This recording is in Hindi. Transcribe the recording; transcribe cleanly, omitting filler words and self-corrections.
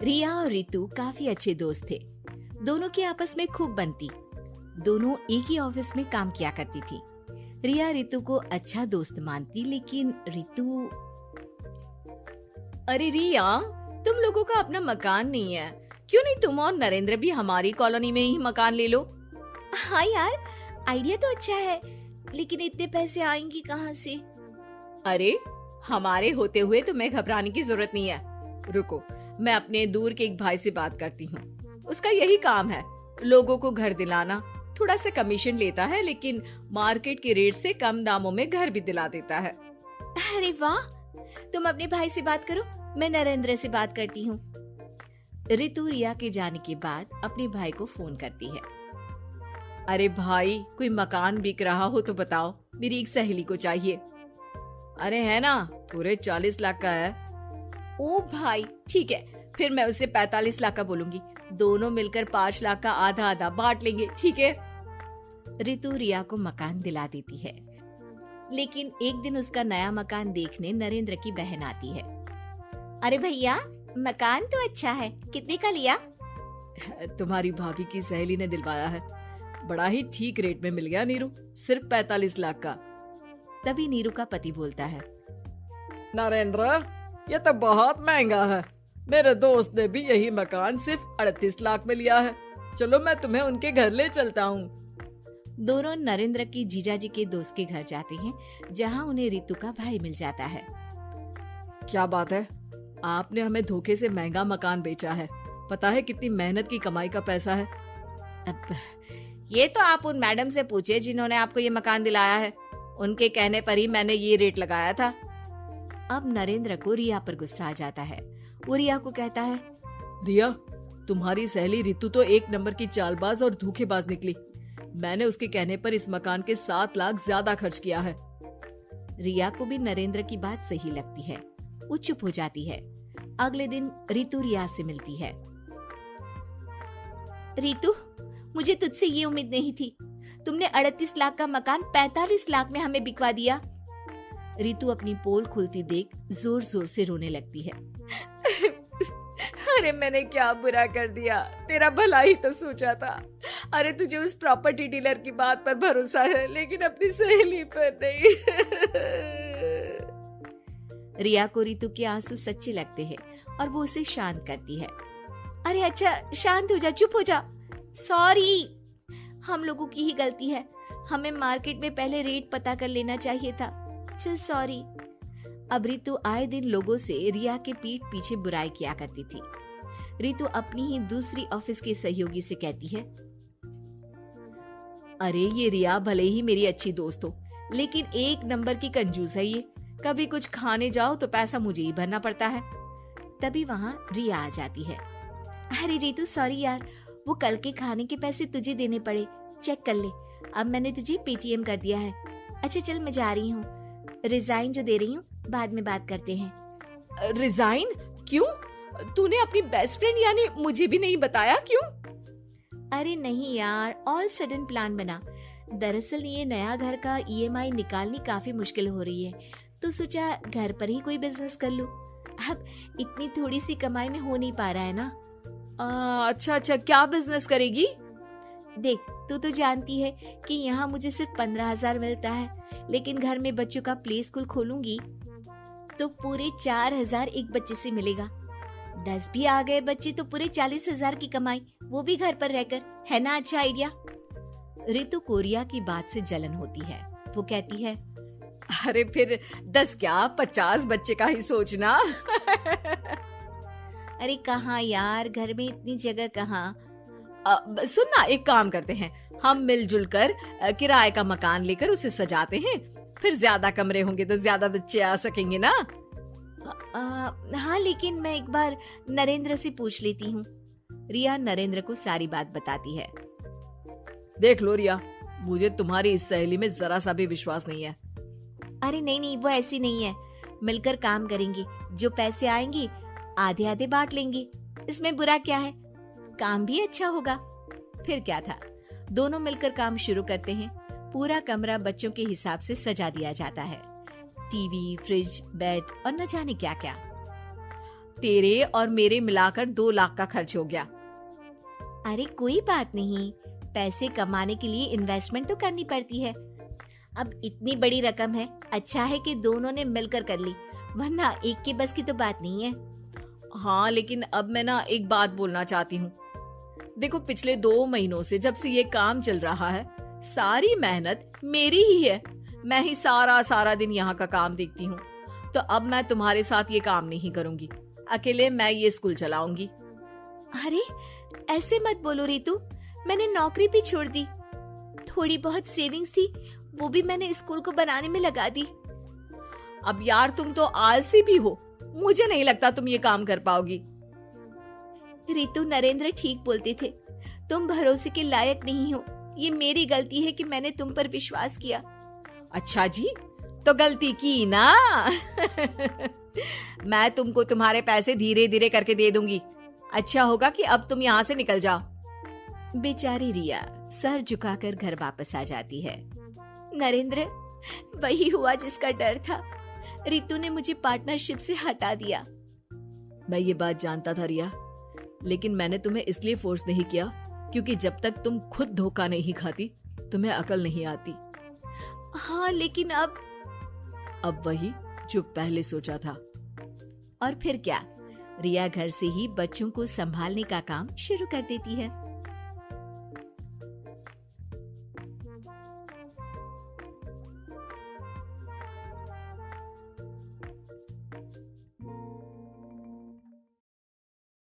रिया और रितु काफी अच्छे दोस्त थे। दोनों की आपस में खूब बनती। दोनों एक ही ऑफिस में काम किया करती थी। रिया रितु को अच्छा दोस्त मानती, लेकिन रितु। अरे रिया, तुम लोगों का अपना मकान नहीं है, क्यों नहीं तुम और नरेंद्र भी हमारी कॉलोनी में ही मकान ले लो? हाँ यार, आइडिया तो अच्छा है, लेकिन इतने पैसे आएंगे कहाँ से? अरे हमारे होते हुए तुम्हें घबराने की जरूरत नहीं है। रुको, मैं अपने दूर के एक भाई से बात करती हूँ। उसका यही काम है, लोगों को घर दिलाना। थोड़ा सा कमीशन लेता है, लेकिन मार्केट के रेट से कम दामों में घर भी दिला देता है। अरे वाह, तुम अपने भाई से बात करो, मैं नरेंद्र से बात करती हूँ। रितु रिया के जाने के बाद अपने भाई को फोन करती है। अरे भाई, कोई मकान बिक रहा हो तो बताओ, मेरी एक सहेली को चाहिए। अरे है ना, पूरे 40 लाख का है। ओ भाई ठीक है, फिर मैं उसे 45 लाख का बोलूंगी। दोनों मिलकर 5 लाख का आधा आधा बांट लेंगे, ठीक है? रितु रिया को मकान दिला देती है, लेकिन एक दिन उसका नया मकान देखने नरेंद्र की बहन आती है। अरे भैया, मकान तो अच्छा है, कितने का लिया? तुम्हारी भाभी की सहेली ने दिलवाया है, बड़ा ही ठीक रेट में मिल गया नीरू, सिर्फ 45 लाख का। तभी नीरू का पति बोलता है, नरेंद्र, ये तो बहुत महंगा है। मेरे दोस्त ने भी यही मकान सिर्फ 38 लाख में लिया है। चलो मैं तुम्हें उनके घर ले चलता हूँ। दोनों नरेंद्र की जीजाजी के दोस्त के घर जाते हैं, जहाँ उन्हें रितु का भाई मिल जाता है। क्या बात है, आपने हमें धोखे से महंगा मकान बेचा है। पता है कितनी मेहनत की कमाई का पैसा है। अब ये तो आप उन मैडम से पूछिए जिन्होंने आपको ये मकान दिलाया है। उनके कहने पर ही मैंने ये रेट लगाया था। अब नरेंद्र को रिया पर गुस्सा आ जाता है। वो रिया को कहता है, रिया, तुम्हारी सहेली रितु तो एक नंबर की चालबाज और धोखेबाज निकली। मैंने उसके कहने पर इस मकान के 7 लाख ज्यादा खर्च किया है। रिया को भी नरेंद्र की बात सही लगती है। वो चुप हो जाती है। अगले दिन रितु रिया से मिलती है। रितु, मुझे तुझसे ये उम्मीद नहीं थी। तुमने 38 लाख का मकान 45 लाख में हमें बिकवा दिया। रितु अपनी पोल खुलती देख जोर जोर से रोने लगती है। अरे मैंने क्या बुरा कर दिया, तेरा भला ही तो सोचा था। अरे तुझे उस प्रॉपर्टी डीलर की बात पर भरोसा है, लेकिन अपनी सहेली पर नहीं। रिया को रितु के आंसू सच्चे लगते हैं और वो उसे शांत करती है। अरे अच्छा, शांत हो जा, चुप हो जा। सॉरी, हम लोगों की ही गलती है। हमें मार्केट में पहले रेट पता कर लेना चाहिए था। चल सॉरी। अब रितु आए दिन लोगों से रिया के पीठ पीछे बुराई किया करती थी। रितु अपनी ही दूसरी ऑफिस के सहयोगी से कहती है, अरे ये रिया भले ही मेरी अच्छी दोस्त हो, लेकिन एक नंबर की कंजूस है ये। कभी कुछ खाने जाओ तो पैसा मुझे ही भरना पड़ता है। तभी वहाँ रिया आ जाती है। अरे रितु, सॉरी यार, वो कल के खाने के पैसे तुझे देने पड़े, चेक कर ले। अब मैंने तुझे पेटीएम कर दिया है। अच्छा चल, मैं जा रही हूँ। रिजाइन जो दे रही हूँ, बाद में बात करते हैं। रिजाइन? क्यों? तूने अपनी बेस्ट फ्रेंड यानी मुझे भी नहीं बताया, क्यों? अरे नहीं यार, ऑल सडन प्लान बना। दरअसल ये नया घर का ईएमआई निकालनी काफी मुश्किल हो रही है, तो सोचा घर पर ही कोई बिजनेस कर लूं। अब इतनी थोड़ी सी कमाई में हो नहीं पा रहा है ना। अच्छा, क्या बिजनेस करेगी? देख, तू तो जानती है कि यहाँ मुझे सिर्फ 15,000 मिलता है, लेकिन घर में बच्चों का प्ले स्कूल खोलूंगी तो पूरे 4,000 एक बच्चे से मिलेगा। 10 भी आ गए बच्चे तो पूरे 40,000 की कमाई, वो भी घर पर रहकर। है ना अच्छा आइडिया? रितु को रिया की बात से जलन होती है। वो कहती है, अरे फिर 10 क्या 50 बच्चे का ही सोचना। अरे कहाँ यार, घर में इतनी जगह कहाँ। सुन ना, एक काम करते हैं, हम मिलजुल कर किराए का मकान लेकर उसे सजाते हैं। फिर ज्यादा कमरे होंगे तो ज्यादा बच्चे आ सकेंगे ना। हाँ, लेकिन मैं एक बार नरेंद्र से पूछ लेती हूँ। रिया नरेंद्र को सारी बात बताती है। देख लो रिया, मुझे तुम्हारी इस सहेली में जरा सा भी विश्वास नहीं है। अरे नहीं, वो ऐसी नहीं है। मिलकर काम करेंगे, जो पैसे आएंगे आधे आधे बांट लेंगे। इसमें बुरा क्या है, काम भी अच्छा होगा। फिर क्या था, दोनों मिलकर काम शुरू करते हैं। पूरा कमरा बच्चों के हिसाब से सजा दिया जाता है। टीवी, फ्रिज, बेड और न जाने क्या क्या। तेरे और मेरे मिलाकर 2 लाख का खर्च हो गया। अरे कोई बात नहीं, पैसे कमाने के लिए इन्वेस्टमेंट तो करनी पड़ती है। अब इतनी बड़ी रकम है, अच्छा है कि दोनों ने मिलकर कर ली, वरना एक के बस की तो बात नहीं है। हाँ, लेकिन अब मैं ना एक बात बोलना चाहती हूँ। देखो, पिछले 2 महीनों से जब से ये काम चल रहा है, सारी मेहनत मेरी ही है। मैं ही सारा दिन यहाँ का काम देखती हूँ। तो अब मैं तुम्हारे साथ ये काम नहीं करूंगी, अकेले मैं ये स्कूल चलाऊंगी। अरे ऐसे मत बोलो रितु, मैंने नौकरी भी छोड़ दी। थोड़ी बहुत सेविंग्स थी, वो भी मैंने स्कूल को बनाने में लगा दी। अब यार, तुम तो आलसी भी हो, मुझे नहीं लगता तुम ये काम कर पाओगी। रितु, नरेंद्र ठीक बोलते थे, तुम भरोसे के लायक नहीं हो। ये मेरी गलती है कि मैंने तुम पर विश्वास किया। अच्छा जी, तो गलती की ना। मैं तुमको तुम्हारे पैसे धीरे धीरे करके दे दूंगी। अच्छा होगा कि अब तुम यहाँ से निकल जाओ। बेचारी रिया सर झुकाकर घर वापस आ जाती है। नरेंद्र, वही हुआ जिसका डर था। रितु ने मुझे पार्टनरशिप से हटा दिया। मैं ये बात जानता था रिया, लेकिन मैंने तुम्हें इसलिए फोर्स नहीं किया क्योंकि जब तक तुम खुद धोखा नहीं खाती, तुम्हें अकल नहीं आती। हाँ, लेकिन अब वही जो पहले सोचा था। और फिर क्या, रिया घर से ही बच्चों को संभालने का काम शुरू कर देती है।